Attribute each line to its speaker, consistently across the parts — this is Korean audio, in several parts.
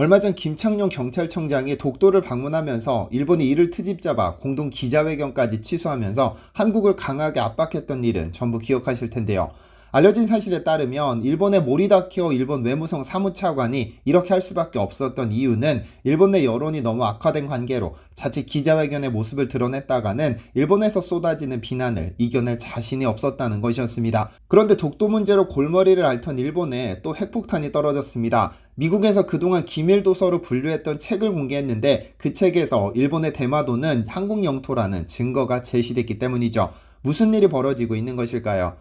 Speaker 1: 얼마 전 김창룡 경찰청장이 독도를 방문하면서 일본이 이를 트집잡아 공동 기자회견까지 취소하면서 한국을 강하게 압박했던 일은 전부 기억하실 텐데요. 알려진 사실에 따르면 일본의 모리다케오 일본 외무성 사무차관이 이렇게 할 수밖에 없었던 이유는 일본 내 여론이 너무 악화된 관계로 자칫 기자회견의 모습을 드러냈다가는 일본에서 쏟아지는 비난을 이겨낼 자신이 없었다는 것이었습니다. 그런데 독도 문제로 골머리를 앓던 일본에 또 핵폭탄이 떨어졌습니다. 미국에서 그동안 기밀도서로 분류했던 책을 공개했는데 그 책에서 일본의 대마도는 한국 영토라는 증거가 제시됐기 때문이죠. 무슨 일이 벌어지고 있는 것일까요?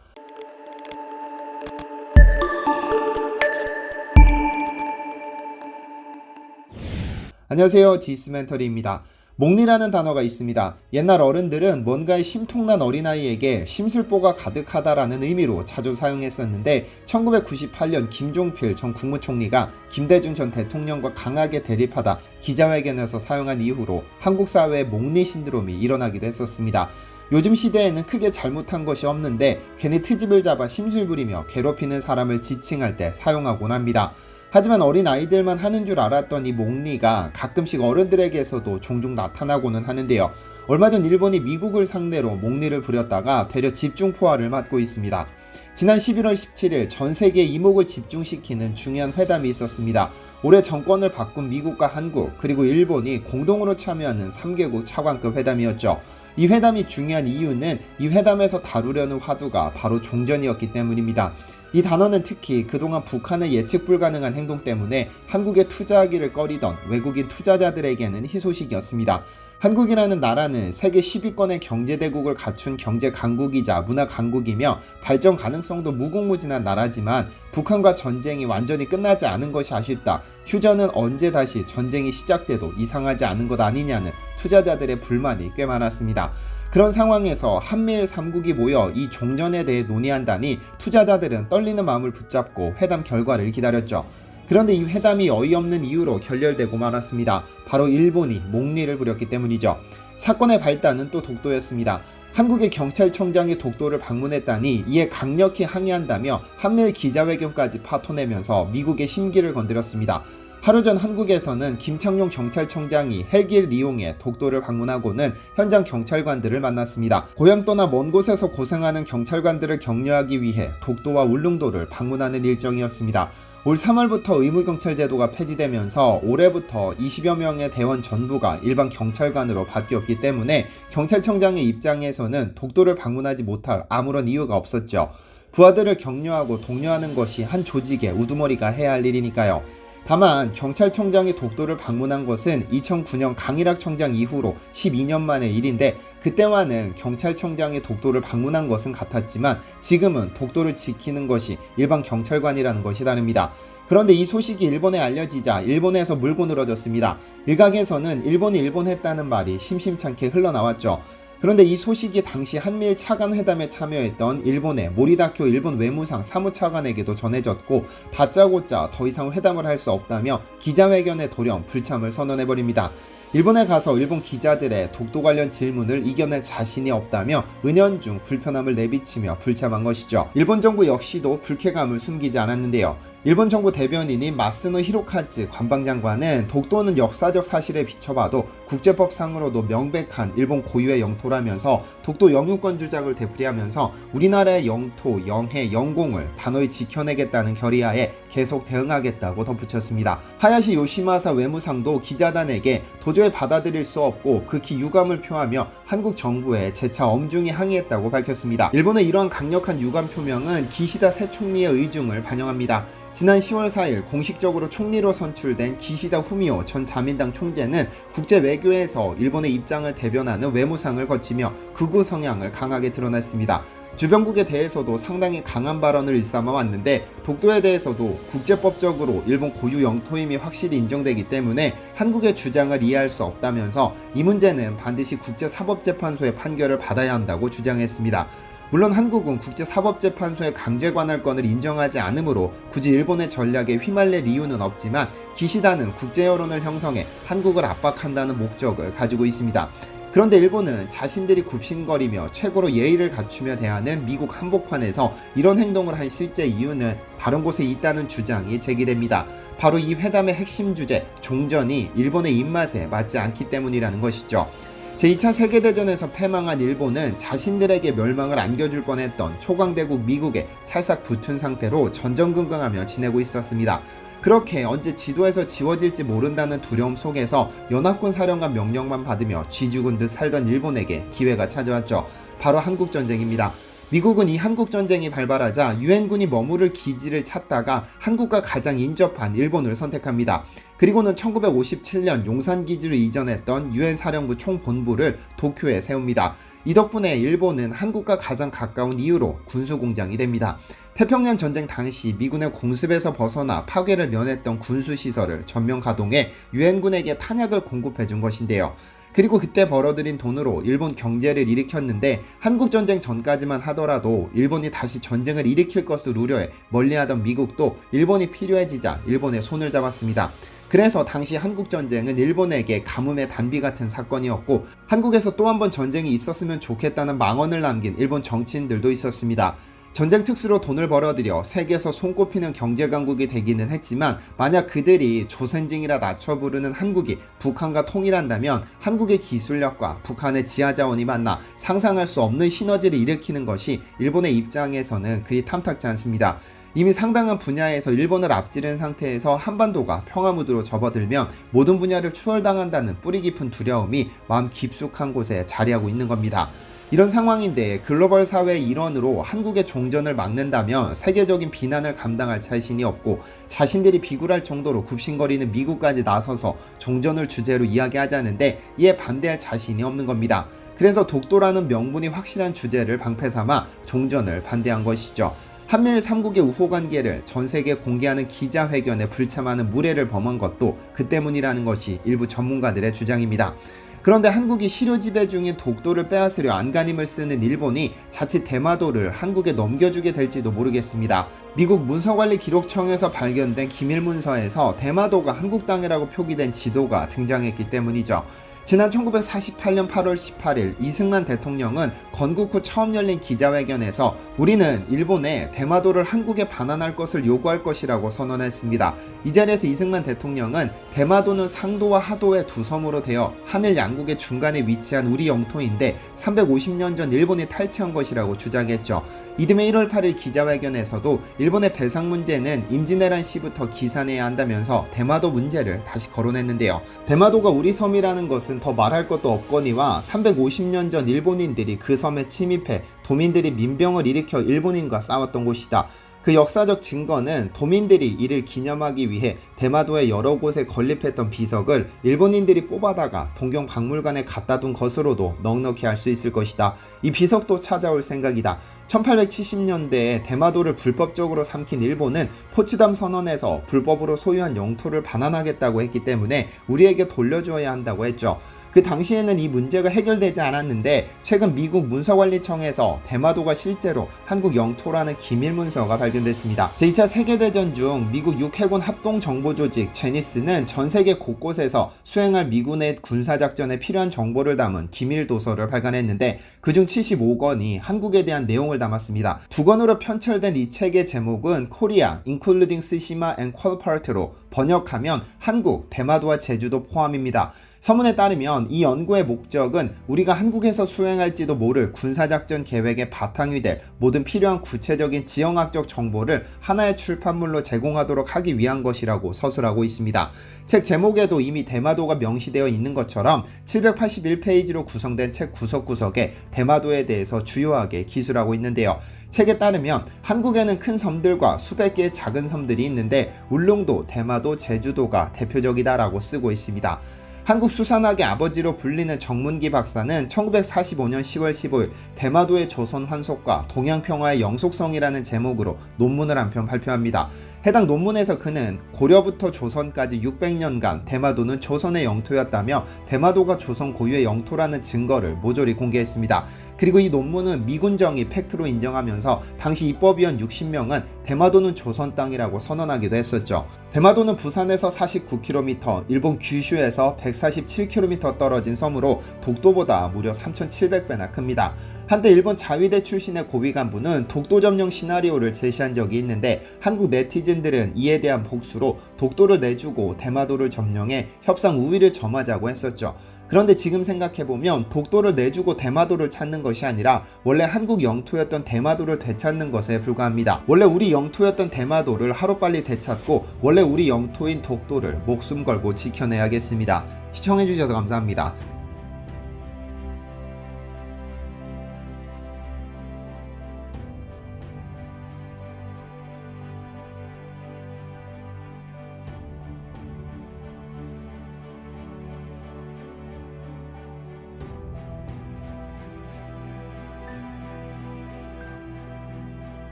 Speaker 1: 안녕하세요, 디스멘터리입니다. 몽니라는 단어가 있습니다. 옛날 어른들은 뭔가에 심통난 어린아이에게 심술보가 가득하다라는 의미로 자주 사용했었는데 1998년 김종필 전 국무총리가 김대중 전 대통령과 강하게 대립하다 기자회견에서 사용한 이후로 한국 사회에 몽니 신드롬이 일어나기도 했었습니다. 요즘 시대에는 크게 잘못한 것이 없는데 괜히 트집을 잡아 심술 부리며 괴롭히는 사람을 지칭할 때 사용하곤 합니다. 하지만 어린 아이들만 하는 줄 알았던 이 몽니가 가끔씩 어른들에게서도 종종 나타나고는 하는데요. 얼마 전 일본이 미국을 상대로 몽니를 부렸다가 되려 집중포화를 맞고 있습니다. 지난 11월 17일 전 세계 이목을 집중시키는 중요한 회담이 있었습니다. 올해 정권을 바꾼 미국과 한국 그리고 일본이 공동으로 참여하는 3개국 차관급 회담이었죠. 이 회담이 중요한 이유는 이 회담에서 다루려는 화두가 바로 종전이었기 때문입니다. 이 단어는 특히 그동안 북한의 예측 불가능한 행동 때문에 한국에 투자하기를 꺼리던 외국인 투자자들에게는 희소식이었습니다. 한국이라는 나라는 세계 10위권의 경제대국을 갖춘 경제 강국이자 문화 강국이며 발전 가능성도 무궁무진한 나라지만 북한과 전쟁이 완전히 끝나지 않은 것이 아쉽다. 휴전은 언제 다시 전쟁이 시작돼도 이상하지 않은 것 아니냐는 투자자들의 불만이 꽤 많았습니다. 그런 상황에서 한미일 3국이 모여 이 종전에 대해 논의한다니 투자자들은 떨리는 마음을 붙잡고 회담 결과를 기다렸죠. 그런데 이 회담이 어이없는 이유로 결렬되고 말았습니다. 바로 일본이 몽니를 부렸기 때문이죠. 사건의 발단은 또 독도였습니다. 한국의 경찰청장이 독도를 방문했다니 이에 강력히 항의한다며 한미일 기자회견까지 파토내면서 미국의 심기를 건드렸습니다. 하루 전 한국에서는 김창룡 경찰청장이 헬기를 이용해 독도를 방문하고는 현장 경찰관들을 만났습니다. 고향 떠나 먼 곳에서 고생하는 경찰관들을 격려하기 위해 독도와 울릉도를 방문하는 일정이었습니다. 올 3월부터 의무경찰제도가 폐지되면서 올해부터 20여 명의 대원 전부가 일반 경찰관으로 바뀌었기 때문에 경찰청장의 입장에서는 독도를 방문하지 못할 아무런 이유가 없었죠. 부하들을 격려하고 독려하는 것이 한 조직의 우두머리가 해야 할 일이니까요. 다만 경찰청장이 독도를 방문한 것은 2009년 강일학 청장 이후로 12년 만의 일인데 그때와는 경찰청장이 독도를 방문한 것은 같았지만 지금은 독도를 지키는 것이 일반 경찰관이라는 것이 다릅니다. 그런데 이 소식이 일본에 알려지자 일본에서 물고 늘어졌습니다. 일각에서는 일본이 일본했다는 말이 심심찮게 흘러나왔죠. 그런데 이 소식이 당시 한미일 차관회담에 참여했던 일본의 모리다케오 일본 외무상 사무차관에게도 전해졌고 다짜고짜 더 이상 회담을 할 수 없다며 기자회견에 돌연 불참을 선언해버립니다. 일본에 가서 일본 기자들의 독도 관련 질문을 이겨낼 자신이 없다며 은연중 불편함을 내비치며 불참한 것이죠. 일본 정부 역시도 불쾌감을 숨기지 않았는데요. 일본 정부 대변인인 마스노 히로카즈 관방장관은 독도는 역사적 사실에 비춰봐도 국제법상으로도 명백한 일본 고유의 영토라면서 독도 영유권 주장을 되풀이하면서 우리나라의 영토, 영해, 영공을 단호히 지켜내겠다는 결의하에 계속 대응하겠다고 덧붙였습니다. 하야시 요시마사 외무상도 기자단에게 도저히 받아들일 수 없고 극히 유감을 표하며 한국 정부에 재차 엄중히 항의했다고 밝혔습니다. 일본의 이러한 강력한 유감 표명은 기시다 새 총리의 의중을 반영합니다. 지난 10월 4일 공식적으로 총리로 선출된 기시다 후미오 전 자민당 총재는 국제 외교에서 일본의 입장을 대변하는 외무상을 거치며 극우 성향을 강하게 드러냈습니다. 주변국에 대해서도 상당히 강한 발언을 일삼아 왔는데 독도에 대해서도 국제법적으로 일본 고유 영토임이 확실히 인정되기 때문에 한국의 주장을 이해할 수 없다면서 이 문제는 반드시 국제사법재판소의 판결을 받아야 한다고 주장했습니다. 물론 한국은 국제사법재판소의 강제 관할권을 인정하지 않으므로 굳이 일본의 전략에 휘말릴 이유는 없지만 기시다는 국제 여론을 형성해 한국을 압박한다는 목적을 가지고 있습니다. 그런데 일본은 자신들이 굽신거리며 최고로 예의를 갖추며 대하는 미국 한복판에서 이런 행동을 한 실제 이유는 다른 곳에 있다는 주장이 제기됩니다. 바로 이 회담의 핵심 주제 종전이 일본의 입맛에 맞지 않기 때문이라는 것이죠. 제2차 세계대전에서 패망한 일본은 자신들에게 멸망을 안겨줄 뻔했던 초강대국 미국에 찰싹 붙은 상태로 전전긍긍하며 지내고 있었습니다. 그렇게 언제 지도에서 지워질지 모른다는 두려움 속에서 연합군 사령관 명령만 받으며 쥐죽은 듯 살던 일본에게 기회가 찾아왔죠. 바로 한국전쟁입니다. 미국은 이 한국전쟁이 발발하자 유엔군이 머무를 기지를 찾다가 한국과 가장 인접한 일본을 선택합니다. 그리고는 1957년 용산기지로 이전했던 유엔 사령부 총본부를 도쿄에 세웁니다. 이 덕분에 일본은 한국과 가장 가까운 이유로 군수공장이 됩니다. 태평양 전쟁 당시 미군의 공습에서 벗어나 파괴를 면했던 군수시설을 전면 가동해 유엔군에게 탄약을 공급해준 것인데요. 그리고 그때 벌어들인 돈으로 일본 경제를 일으켰는데 한국전쟁 전까지만 하더라도 일본이 다시 전쟁을 일으킬 것을 우려해 멀리하던 미국도 일본이 필요해지자 일본의 손을 잡았습니다. 그래서 당시 한국전쟁은 일본에게 가뭄의 단비 같은 사건이었고 한국에서 또 한 번 전쟁이 있었으면 좋겠다는 망언을 남긴 일본 정치인들도 있었습니다. 전쟁 특수로 돈을 벌어들여 세계에서 손꼽히는 경제강국이 되기는 했지만 만약 그들이 조선징이라 낮춰 부르는 한국이 북한과 통일한다면 한국의 기술력과 북한의 지하자원이 만나 상상할 수 없는 시너지를 일으키는 것이 일본의 입장에서는 그리 탐탁지 않습니다. 이미 상당한 분야에서 일본을 앞지른 상태에서 한반도가 평화무드로 접어들면 모든 분야를 추월당한다는 뿌리 깊은 두려움이 마음 깊숙한 곳에 자리하고 있는 겁니다. 이런 상황인데 글로벌 사회의 일원으로 한국의 종전을 막는다면 세계적인 비난을 감당할 자신이 없고 자신들이 비굴할 정도로 굽신거리는 미국까지 나서서 종전을 주제로 이야기하자는데 이에 반대할 자신이 없는 겁니다. 그래서 독도라는 명분이 확실한 주제를 방패삼아 종전을 반대한 것이죠. 한미일 3국의 우호관계를 전세계에 공개하는 기자회견에 불참하는 무례를 범한 것도 그 때문이라는 것이 일부 전문가들의 주장입니다. 그런데 한국이 실효 지배 중인 독도를 빼앗으려 안간힘을 쓰는 일본이 자칫 대마도를 한국에 넘겨주게 될지도 모르겠습니다. 미국 문서관리기록청에서 발견된 기밀문서에서 대마도가 한국 땅이라고 표기된 지도가 등장했기 때문이죠. 지난 1948년 8월 18일 이승만 대통령은 건국 후 처음 열린 기자회견에서 우리는 일본에 대마도를 한국에 반환할 것을 요구할 것이라고 선언했습니다. 이 자리에서 이승만 대통령은 대마도는 상도와 하도의 두 섬으로 되어 하늘 양국의 중간에 위치한 우리 영토인데 350년 전 일본이 탈취한 것이라고 주장했죠. 이듬해 1월 8일 기자회견에서도 일본의 배상 문제는 임진왜란 시부터 기산해야 한다면서 대마도 문제를 다시 거론했는데요. 대마도가 우리 섬이라는 것은 더 말할 것도 없거니와 350년 전 일본인들이 그 섬에 침입해 도민들이 민병을 일으켜 일본인과 싸웠던 곳이다. 그 역사적 증거는 도민들이 이를 기념하기 위해 대마도의 여러 곳에 건립했던 비석을 일본인들이 뽑아다가 동경박물관에 갖다 둔 것으로도 넉넉히 알 수 있을 것이다. 이 비석도 찾아올 생각이다. 1870년대에 대마도를 불법적으로 삼킨 일본은 포츠담 선언에서 불법으로 소유한 영토를 반환하겠다고 했기 때문에 우리에게 돌려주어야 한다고 했죠. 그 당시에는 이 문제가 해결되지 않았는데 최근 미국 문서관리청에서 대마도가 실제로 한국 영토라는 기밀문서가 발견됐습니다. 제2차 세계대전 중 미국 육해군 합동정보조직 제니스는 전 세계 곳곳에서 수행할 미군의 군사작전에 필요한 정보를 담은 기밀도서를 발간했는데 그중 75권이 한국에 대한 내용을 담았습니다. 2권으로 편철된 이 책의 제목은 Korea, including Tsushima and Kolpart로 번역하면 한국, 대마도와 제주도 포함입니다. 서문에 따르면 이 연구의 목적은 우리가 한국에서 수행할지도 모를 군사작전 계획의 바탕이 될 모든 필요한 구체적인 지형학적 정보를 하나의 출판물로 제공하도록 하기 위한 것이라고 서술하고 있습니다. 책 제목에도 이미 대마도가 명시되어 있는 것처럼 781페이지로 구성된 책 구석구석에 대마도에 대해서 주요하게 기술하고 있는데요. 책에 따르면 한국에는 큰 섬들과 수백 개의 작은 섬들이 있는데 울릉도, 대마도, 제주도가 대표적이다라고 쓰고 있습니다. 한국 수산학의 아버지로 불리는 정문기 박사는 1945년 10월 15일 대마도의 조선 환속과 동양평화의 영속성이라는 제목으로 논문을 한 편 발표합니다. 해당 논문에서 그는 고려부터 조선까지 600년간 대마도는 조선의 영토였다며 대마도가 조선 고유의 영토라는 증거를 모조리 공개했습니다. 그리고 이 논문은 미군 정의 팩트로 인정하면서 당시 입법위원 60명은 대마도는 조선 땅이라고 선언하기도 했었죠. 대마도는 부산에서 49km, 일본 규슈에서 147km 떨어진 섬으로 독도보다 무려 3,700배나 큽니다. 한때 일본 자위대 출신의 고위 간부는 독도 점령 시나리오를 제시한 적이 있는데 한국 네티즌들은 이에 대한 복수로 독도를 내주고 대마도를 점령해 협상 우위를 점하자고 했었죠. 그런데 지금 생각해보면 독도를 내주고 대마도를 찾는 것이 아니라 원래 한국 영토였던 대마도를 되찾는 것에 불과합니다. 원래 우리 영토였던 대마도를 하루빨리 되찾고 원래 우리 영토인 독도를 목숨 걸고 지켜내야겠습니다. 시청해주셔서 감사합니다.